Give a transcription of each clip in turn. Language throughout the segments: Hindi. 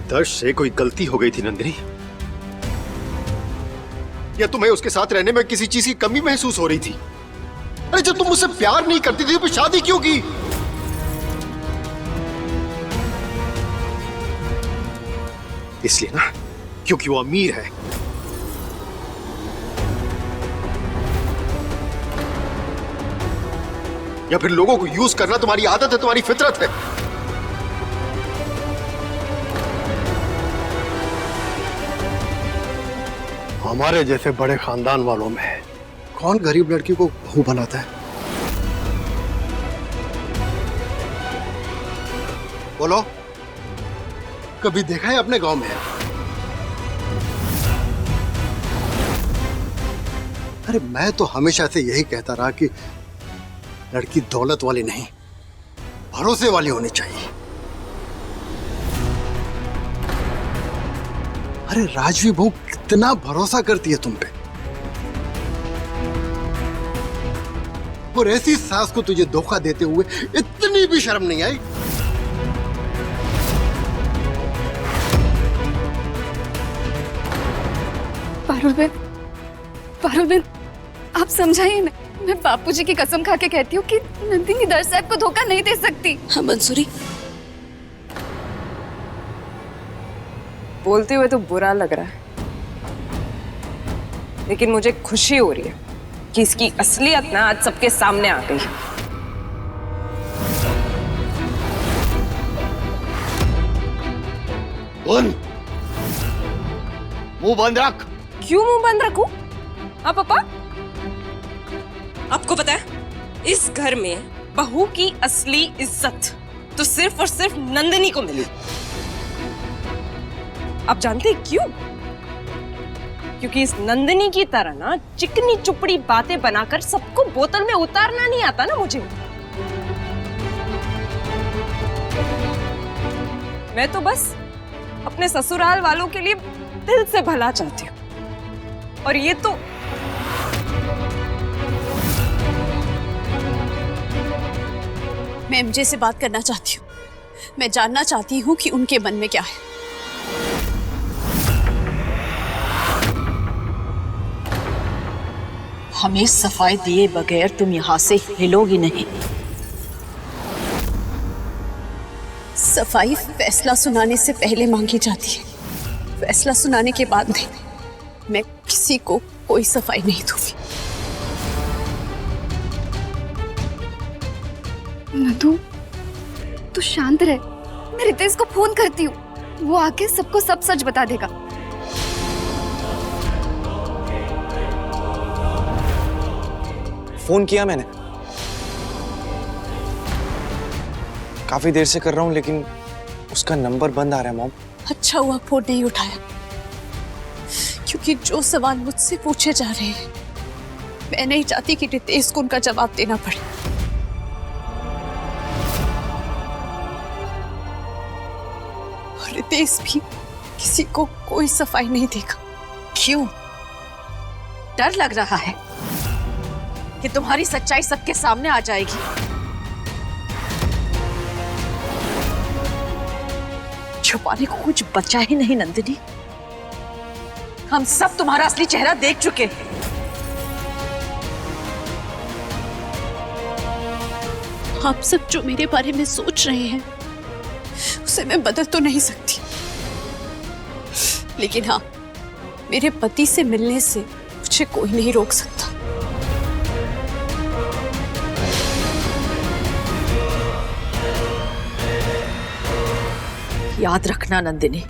दर्श से कोई गलती हो गई थी नंदिनी, या तुम्हें उसके साथ रहने में किसी चीज की कमी महसूस हो रही थी? अरे जब तुम मुझसे प्यार नहीं करती थी तो शादी क्यों की? इसलिए ना, क्योंकि वो अमीर है। या फिर लोगों को यूज करना तुम्हारी आदत है, तुम्हारी फितरत है? हमारे जैसे बड़े खानदान वालों में कौन गरीब लड़की को बहू बनाता है? बोलो, कभी देखा है अपने गांव में? अरे मैं तो हमेशा से यही कहता रहा कि लड़की दौलत वाली नहीं, भरोसे वाली होनी चाहिए। अरे राजवी बहू कितना भरोसा करती है तुम पे, और ऐसी सास को तुझे धोखा देते हुए इतनी भी शर्म नहीं आई? पारुल बेन, आप समझाइए ना। मैं बापूजी की कसम खा के कहती हूँ कि नंदिनी दर्श साहब को धोखा नहीं दे सकती। हाँ मंसूरी, बोलते हुए तो बुरा लग रहा है, लेकिन मुझे खुशी हो रही है कि इसकी असलियत ना आज सबके सामने आ गई। मुंह बंद रख। क्यों मुंह बंद रखूं? हाँ पापा, आपको पता है इस घर में बहू की असली इज्जत तो सिर्फ और सिर्फ नंदिनी को मिली। आप जानते हैं क्यों? क्योंकि इस नंदिनी की तरह ना चिकनी चुपड़ी बातें बनाकर सबको बोतल में उतारना नहीं आता ना मुझे। मैं तो बस अपने ससुराल वालों के लिए दिल से भला चाहती हूँ, और ये तो मैं एमजे से बात करना चाहती हूँ। मैं जानना चाहती हूँ कि उनके मन में क्या है। हमें सफाई दिए बगैर तुम यहाँ से हिलोगी नहीं। सफाई फैसला सुनाने से पहले मांगी जाती है, फैसला सुनाने के बाद नहीं। मैं किसी को कोई सफाई नहीं दूंगी। मधु, तू शांत रह। मैं रितेश को फोन करती हूँ, वो आके सबको सब सच बता देगा। फोन किया मैंने, काफी देर से कर रहा हूँ, लेकिन उसका नंबर बंद आ रहा है मॉम। अच्छा हुआ फोन नहीं उठाया, क्योंकि जो सवाल मुझसे पूछे जा रहे हैं मैं नहीं चाहती कि रितेश को उनका जवाब देना पड़े। और रितेश भी किसी को कोई सफाई नहीं देगा। क्यों? डर लग रहा है कि तुम्हारी सच्चाई सबके सामने आ जाएगी। छुपाने को कुछ बचा ही नहीं नंदिनी। हम सब तुम्हारा असली चेहरा देख चुके हैं। आप सब जो मेरे बारे में सोच रहे हैं उसे मैं बदल तो नहीं सकती, लेकिन हाँ, मेरे पति से मिलने से मुझे कोई नहीं रोक सकता। याद रखना नंदिनी,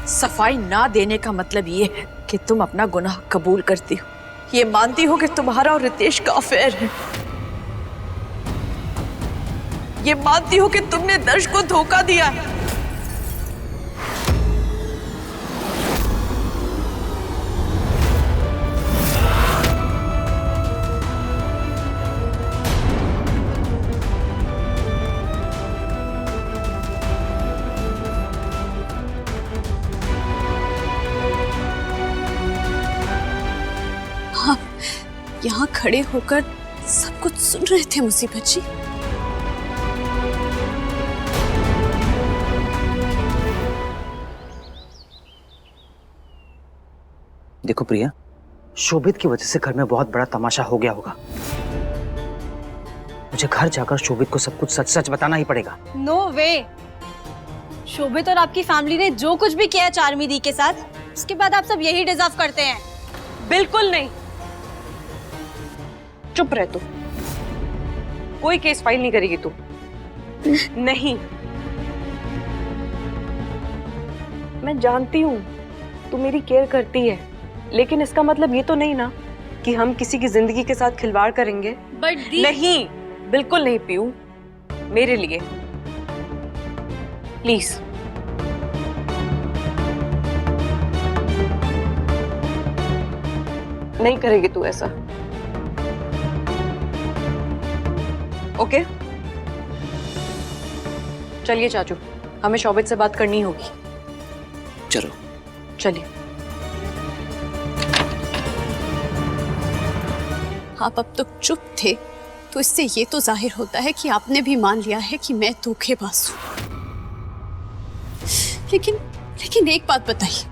सफाई ना देने का मतलब ये है कि तुम अपना गुनाह कबूल करती हो, ये मानती हो कि तुम्हारा और रितेश का अफेयर है, ये मानती हो कि तुमने दर्श को धोखा दिया है। यहाँ खड़े होकर सब कुछ सुन रहे थे मुसीबत जी। देखो प्रिया, शोभित की वजह से घर में बहुत बड़ा तमाशा हो गया होगा। मुझे घर जाकर शोभित को सब कुछ सच सच बताना ही पड़ेगा। नो वे। शोभित और आपकी फैमिली ने जो कुछ भी किया चार्मी दी के साथ, उसके बाद आप सब यही डिजर्व करते हैं। बिल्कुल नहीं। चुप रह तू। कोई केस फाइल नहीं करेगी तू। नहीं। मैं जानती हूँ तू मेरी केयर करती है, लेकिन इसका मतलब ये तो नहीं ना कि हम किसी की जिंदगी के साथ खिलवाड़ करेंगे। बट नहीं, बिल्कुल नहीं पीयू। मेरे लिए प्लीज। नहीं करेगी तू ऐसा, ओके? चलिए चाचू, हमें शोभित से बात करनी होगी। चलो चलिए। आप अब तक चुप थे, तो इससे ये तो जाहिर होता है कि आपने भी मान लिया है कि मैं धोखेबाज हूं। लेकिन एक बात बताइए,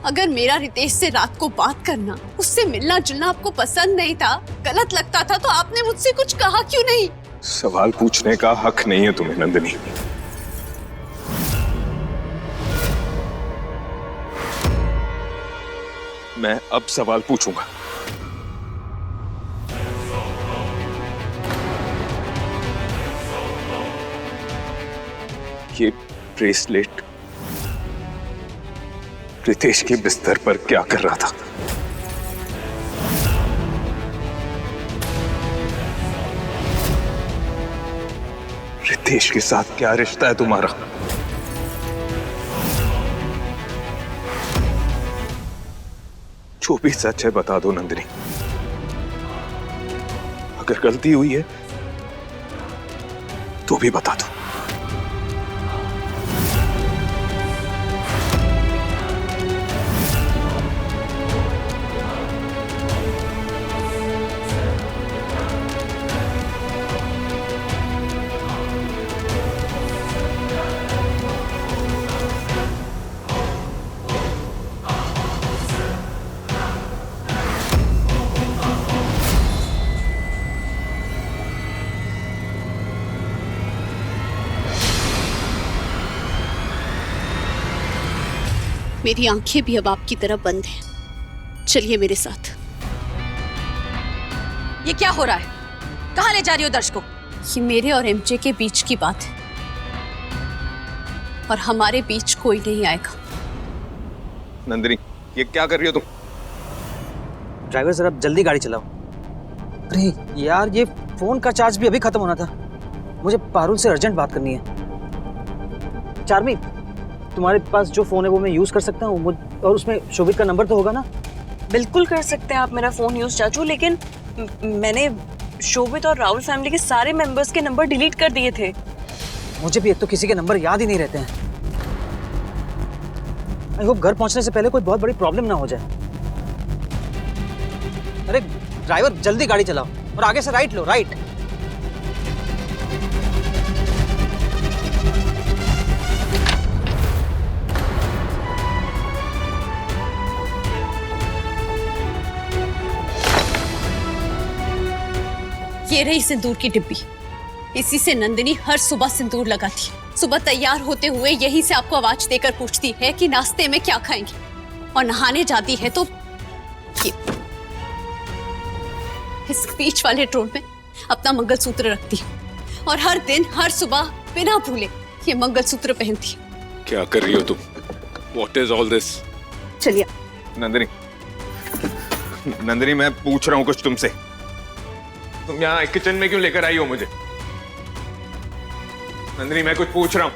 अगर मेरा रितेश से रात को बात करना, उससे मिलना जुलना आपको पसंद नहीं था, गलत लगता था, तो आपने मुझसे कुछ कहा क्यों नहीं? सवाल पूछने का हक नहीं है तुम्हें नंदिनी। मैं अब सवाल पूछूंगा। ये ब्रेसलेट रितेश के बिस्तर पर क्या कर रहा था? रितेश के साथ क्या रिश्ता है तुम्हारा? जो भी सच है बता दो नंदिनी। अगर गलती हुई है तो भी बता दो। मेरी आंखें भी अब आपकी तरह बंद हैं। चलिए मेरे साथ। ये क्या हो रहा है? कहाँ ले जा रही हो दर्श को? ये मेरे और एमजे के बीच की बात है, और हमारे बीच कोई नहीं आएगा। नंदिनी, ये क्या कर रही हो तुम? ड्राइवर जरा जल्दी गाड़ी चलाओ। अरे यार, ये फोन का चार्ज भी अभी खत्म होना था। मुझे पारुल से अर्जेंट बात करनी है। चार्मी, तुम्हारे पास जो फोन है वो मैं यूज कर सकता हूँ? और उसमें शोभित का नंबर तो होगा ना? बिल्कुल कर सकते हैं आप मेरा फोन यूज चाचू, लेकिन मैंने शोभित और राहुल फैमिली के सारे मेंबर्स के नंबर डिलीट कर दिए थे। मुझे भी एक तो किसी के नंबर याद ही नहीं रहते हैं। आई होप घर पहुंचने से पहले कोई बहुत बड़ी प्रॉब्लम ना हो जाए। अरे ड्राइवर, जल्दी गाड़ी चलाओ और आगे से राइट लो, राइट। ये रही सिंदूर की डिब्बी। इसी से नंदिनी हर सुबह सिंदूर लगाती है। सुबह तैयार होते हुए यहीं से आपको आवाज देकर पूछती है कि नाश्ते में क्या खाएंगे, और नहाने जाती है तो ये इस बीच वाले ड्रॉर में अपना मंगलसूत्र रखती है, और हर दिन हर सुबह बिना भूले ये मंगलसूत्र पहनती है। क्या कर रही हो तुम? What is all this? चलिए। नंदिनी, नंदिनी, मैं पूछ रहा हूँ कुछ तुमसे। तुम यहाँ किचन में क्यों लेकर आई हो मुझे? नंदिनी, मैं कुछ पूछ रहा हूँ।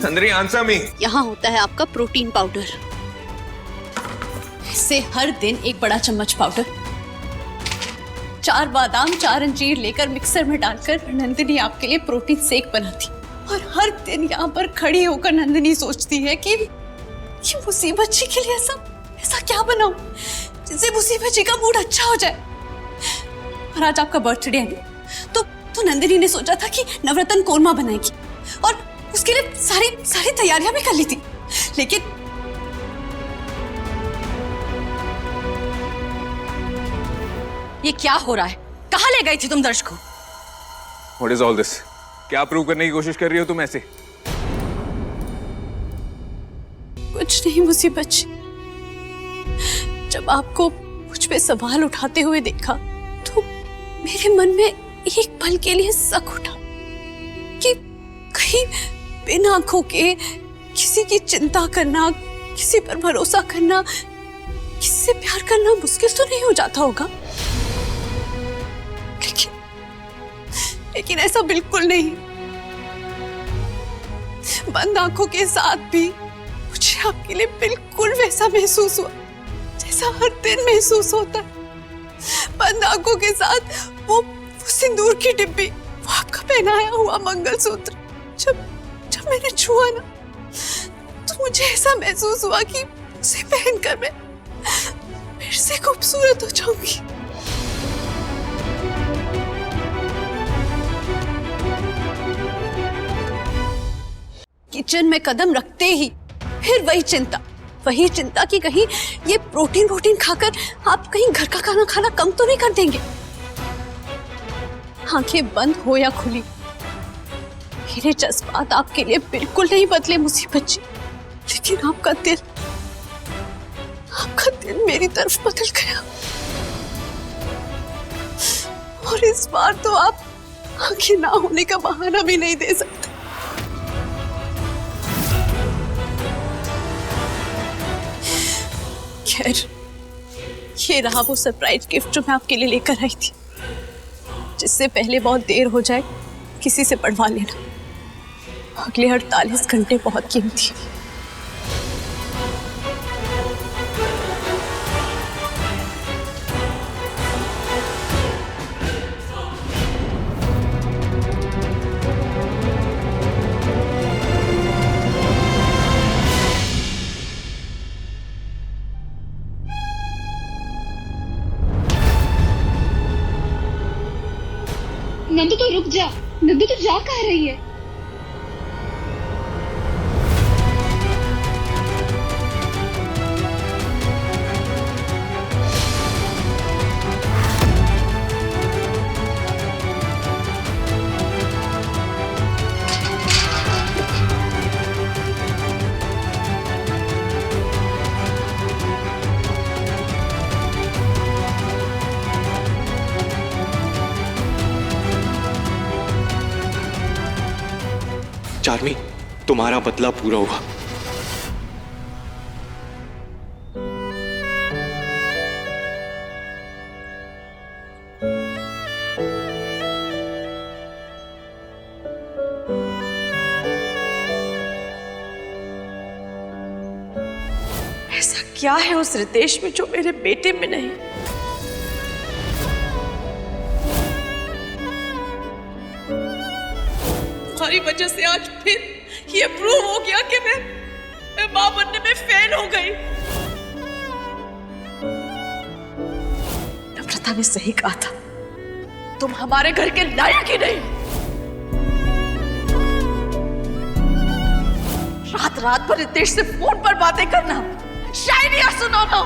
Nandini, answer me. यहाँ होता है आपका प्रोटीन पाउडर। इससे हर दिन एक बड़ा चम्मच पाउडर, 4 बादाम, 4 अंजीर लेकर मिक्सर में डालकर नंदिनी आपके लिए प्रोटीन शेक बनाती। और हर दिन यहाँ पर खड़ी होकर नंदिनी सोचती है कि ये मुसीबत जी के लिए ऐसा क्या बनाऊं जिससे मुसीबत जी का मूड अच्छा हो जाए। और आज आपका बर्थडे है, तो नंदिनी ने सोचा था कि नवरत्न कोरमा बनाएगी, और उसके लिए सारी तैयारियां भी कर ली थी। ये क्या हो रहा है? कहाँ ले गई थी तुम दर्श को? What is all this? क्या प्रूव करने की कोशिश कर रही हो तुम ऐसे? कुछ नहीं मुसीबत जी। जब आपको मुझ पे सवाल उठाते हुए देखा तो मेरे मन में एक पल के लिए शक उठा कि कहीं बिन आंखों के किसी की चिंता करना, किसी पर भरोसा करना, किसी से प्यार करना मुश्किल तो नहीं हो जाता होगा। लेकिन ऐसा बिल्कुल नहीं। बंद आंखों के साथ भी मुझे आपके लिए बिल्कुल वैसा महसूस हुआ जैसा हर दिन महसूस होता है। बंद आंखों के साथ वो सिंदूर की डिब्बी, वो आपका पहनाया हुआ मंगलसूत्र जब मैंने छुआ ना, तो मुझे ऐसा महसूस हुआ कि उसे पहनकर मैं फिर से खूबसूरत हो जाऊंगी। किचन में कदम रखते ही फिर वही चिंता कि कहीं ये प्रोटीन खाकर आप कहीं घर का खाना खाना कम तो नहीं कर देंगे। आंखें बंद हो या खुली, मेरे जज्बात आपके लिए बिल्कुल नहीं बदले मुसीबत जी, लेकिन आपका दिल मेरी तरफ बदल गया। और इस बार तो आप आंखें ना होने का बहाना भी नहीं दे सकते। खैर, ये रहा वो सरप्राइज गिफ्ट जो मैं आपके लिए लेकर आई थी। जिससे पहले बहुत देर हो जाए किसी से पढ़वा लेना। अगले 48 घंटे बहुत कीमती है। नंदू तो रुक जा, नंदू तो जा कहाँ रही है? चार्मी, तुम्हारा बदला पूरा होगा। ऐसा क्या है उस रितेश में जो मेरे बेटे में नहीं? तुम्हारी वजह से आज फिर ये प्रूव हो गया कि मैं मां बनने में फेल हो गई। नम्रता ने सही कहा था, तुम हमारे घर के लायक ही नहीं। रात भर रितेश से फोन पर बातें करना, शायरियां सुनाना।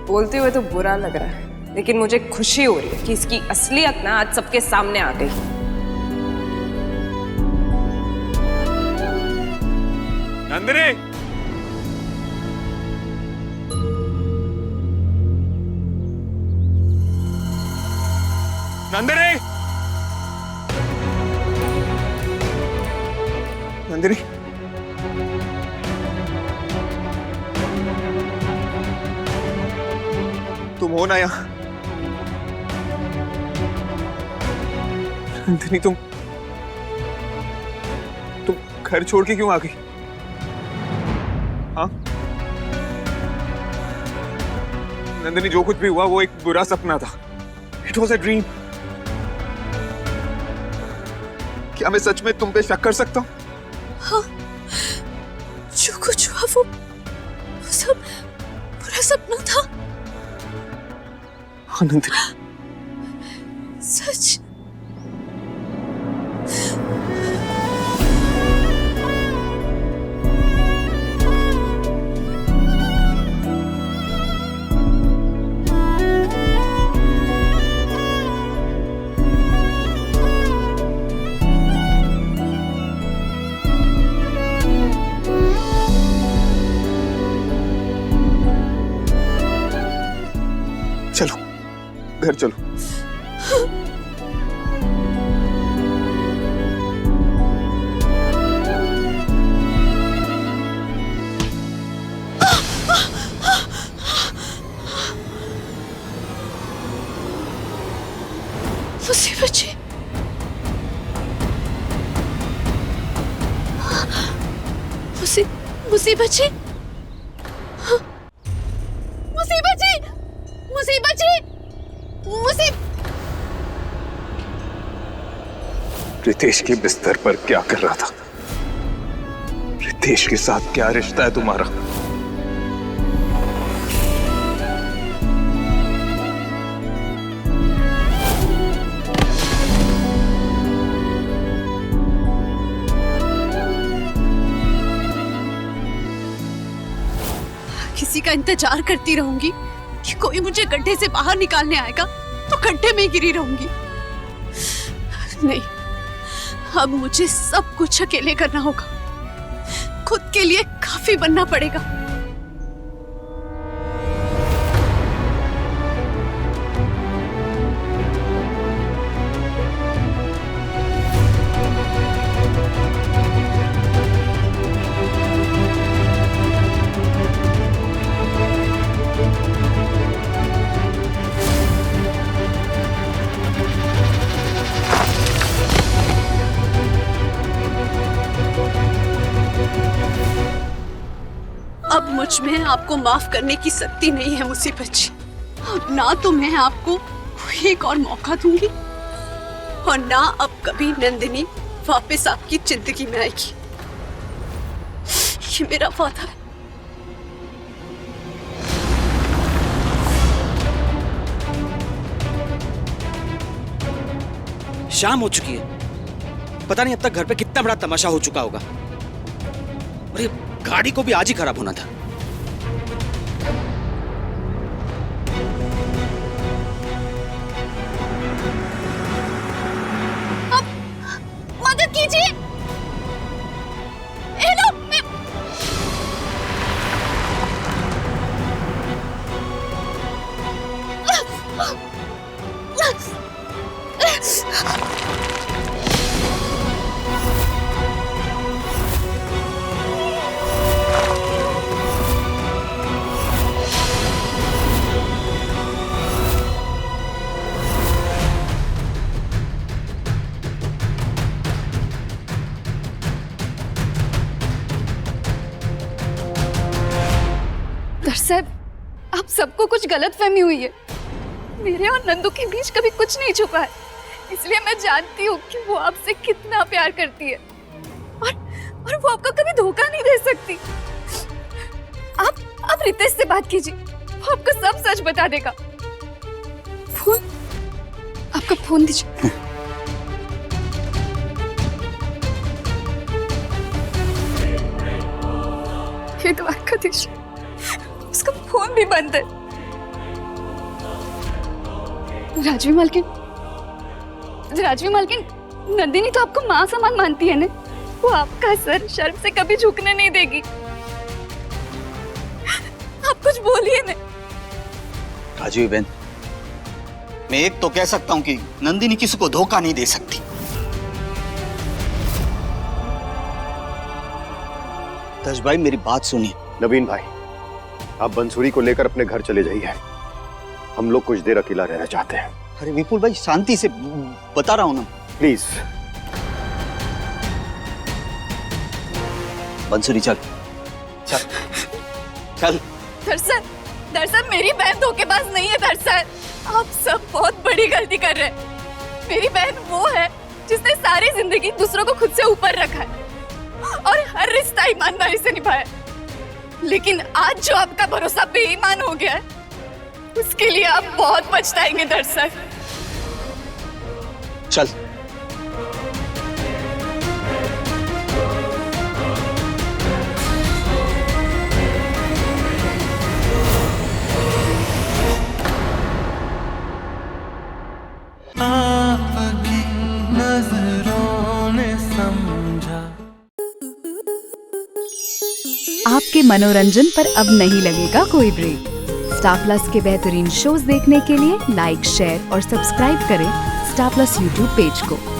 बोलते हुए तो बुरा लग रहा है, लेकिन मुझे खुशी हो रही है कि इसकी असलियत ना आज सबके सामने आ गई। नंदिनी, नंदिनी, नंदिनी, तुम हो ना यहाँ? नंदिनी, तुम घर छोड़ के क्यों आ गई? हाँ नंदिनी, जो कुछ भी हुआ वो एक बुरा सपना था। It was a dream. क्या मैं सच में तुम पे शक कर सकता हूँ? हाँ, जो कुछ हुआ वो सब बुरा सपना था। हाँ नंदिनी, सच। घर चलो। मुसीबत जी, मुसीबत जी, मुसीबत जी, मुसीबत जी, रितेश के बिस्तर पर क्या कर रहा था? रितेश के साथ क्या रिश्ता है तुम्हारा? किसी का इंतजार करती रहूंगी कि कोई मुझे गड्ढे से बाहर निकालने आएगा तो गड्ढे में गिरी रहूंगी। नहीं, अब मुझे सब कुछ अकेले करना होगा। खुद के लिए काफी बनना पड़ेगा। अब मुझ में आपको माफ करने की शक्ति नहीं है मुसीबत जी। अब ना तो मैं आपको एक और मौका दूंगी और ना अब कभी नंदिनी वापस आपकी जिंदगी में आएगी। ये मेरा वादा है। शाम हो चुकी है, पता नहीं अब तक घर पे कितना बड़ा तमाशा हो चुका होगा। और ये गाड़ी को भी आज ही खराब होना था। अब मदद कीजिए। हेलो, साहब, आप सबको कुछ गलतफहमी हुई है। मेरे और नंदू के बीच कभी कुछ नहीं छुपा है, इसलिए मैं जानती हूँ कि वो आपसे कितना प्यार करती है और वो आपको कभी धोखा नहीं दे सकती। आप रितेश से बात कीजिए, वो आपको सब सच बता देगा। फोन, आपका फोन दीजिए। हे द्वारकाधीश, उसका फोन भी बंद है। राजवी मालकिन, नंदिनी तो आपको माँ समान मानती है ना। वो आपका सर शर्म से कभी झुकने नहीं देगी। आप कुछ बोलिए ना। राजवी बहन, मैं एक तो कह सकता हूँ कि नंदिनी किसी को धोखा नहीं दे सकती। दर्श भाई, मेरी बात सुनिए। नवीन भाई, आप बंसुरी को लेकर अपने घर चले जाइए। हम लोग कुछ देर अकेला रहना चाहते हैं। अरे विपुल भाई, शांति से बता रहा हूं ना। प्लीज। बंसुरी चल चल चल। दरअसल मेरी बहन धोखेबाज नहीं है। दरअसल आप सब बहुत बड़ी गलती कर रहे हैं। मेरी बहन वो है जिसने सारी जिंदगी दूसरों को खुद से ऊपर रखा है और हर रिश्ता ईमानदारी से निभाया। लेकिन आज जो आपका भरोसा बेईमान हो गया है, उसके लिए आप बहुत पछताएंगे। दरअसल चल। आपके मनोरंजन पर अब नहीं लगेगा कोई ब्रेक। स्टार प्लस के बेहतरीन शोज देखने के लिए लाइक, शेयर और सब्सक्राइब करें स्टार प्लस यूट्यूब पेज को।